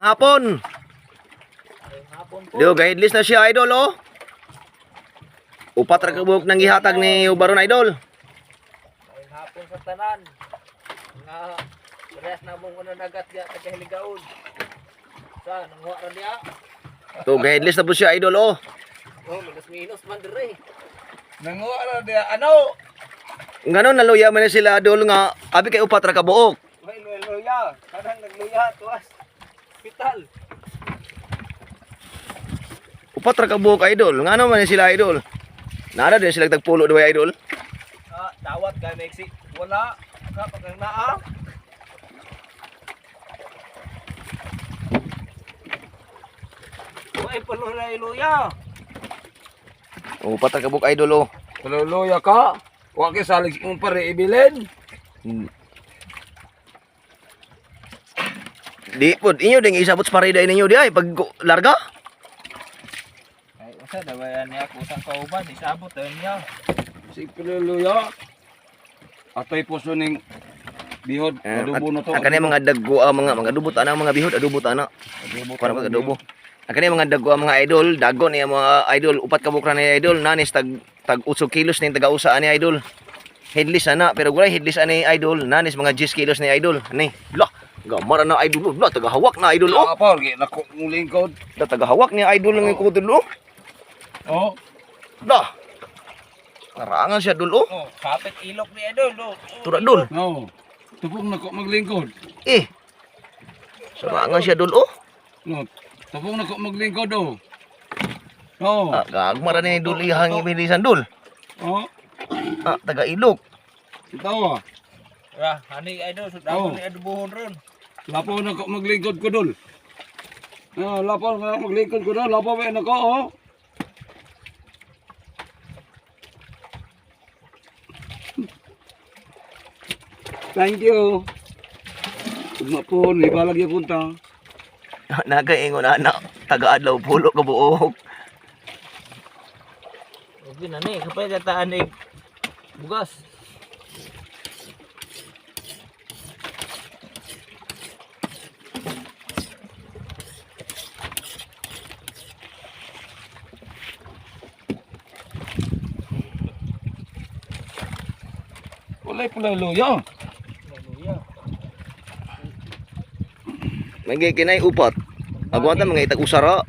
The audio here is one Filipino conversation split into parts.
hapon. Dio guideless na siya idol oh. Upat ra ka buok nang gihatag ni Ubaron idol. Ayun hapon sa tanan. Nga rest na mong unang nagat diya sa kahiligaon. Sa nangwa ra diya. To guideless na po siya idol oh. Oh, minus man dire. Nanguha na diya. Ano? Ngano naluya man sila idol nga abi kay upat ra ka buok. May luya. Kadang nagluya tuwas. Hospital. Upat ra ka buok idol. Ngano man sila idol. Nara din sila tagpulo daw idol. Dawat kay Mexico. Wala. Kapag ang naa. Uy, palulay luya. Upat ra ka buok idol oh. Kaluluya ka. Huwag kayo salig mong pare ibilin. Di pod inyo ding isabot sa parida ninyo di ay pag larga. Ay, usa dawayan niya kusang kauban, isabot niya. Si kaluluya. Atoy puso ning bihod. Adubo na to. Ang kanay mga daggo mga dubot ana mga bihod adubot ana. Para mag adobo. Ang kanay mga daggo mga idol, dagon niya mga idol upat ka buok ra ni idol nanis tag 8 kilos ning taga-usa ani idol. Headless ana pero gulay headless ani idol nanis mga 10 kilos ni idol. Ani, lah, gamar na idol na tagahawak na idol oh. Apa lagi nako mong lingkod. Da tagahawak ni idol ng ko dul oh. Oh. Dah. Karangan siya dul oh. Oh, kapit ilok ni Idol. Tura dul. No. Tupong nako maglingkod. Eh. Karangan siya dul oh. No. Tupong nako maglingkod oh. Oh. Ah, gagmar ni dul ihang ibilisan dul. Oh. Ah, taga ilok. Itaw ah. Ra, ani Idol, sudaw ni adubuhon ron. Lapo nako maglingkod ko dul. Ah, lapo na maglingkod ko dul. Lapo ba nako oh. Thank you. Ugma po, ni balag yung punta. Nagaingon anak, taga adlaw pulo ka buok. Ubi na ni, kapay dataan ni bugas. Walay pula luya. Luya. May kinay upat. Agwanta mga itag usara.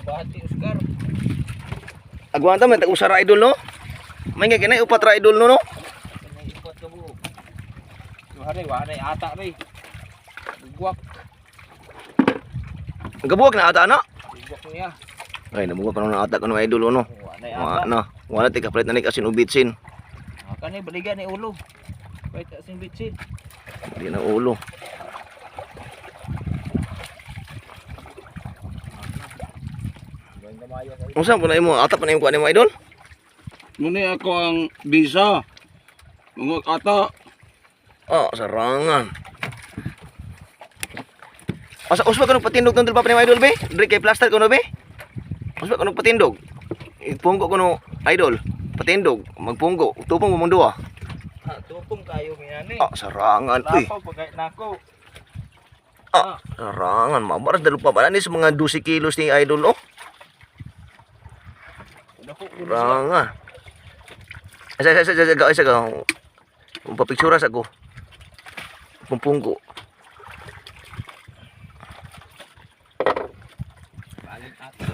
Bahati Oscar. Agwanta mga itag usara idol no. May kinay upat ra idol no no. Kanay ipot ka buo. Wari, wari ata ri. Bugwak. Ang gabuak na ata ana. Bugwak niya. Ay namuha pa nang ata kuno idol no. Wala Wa ata. na. Wala ti kapalit na ni kasin ubitsin. Kanay baligan ni ulo. Kahit sing bitsin. Di na ulo. Gawin kamayo sa Unsa po na imo? Atap na imo kuan mo idol? Muna ako ang visa. Mga ata. Ah, sarangan. Usba ka patindog ng pa ni idol be? Dre kay plaster ko no be? Usba ka patindog. Ipunggo ko no idol. Patindog, magpunggo. Tupong mo mundo ah. tupong kayo minani. Ah, sarangan uy. Lapaw pagkait nako. Ah, sarangan mabaras dalo pa ba ni sa mga 12 kilos ni idol oh. Dako Sarangan. Isa ka. Papicturas ako. Pumpunggo. Balik ata.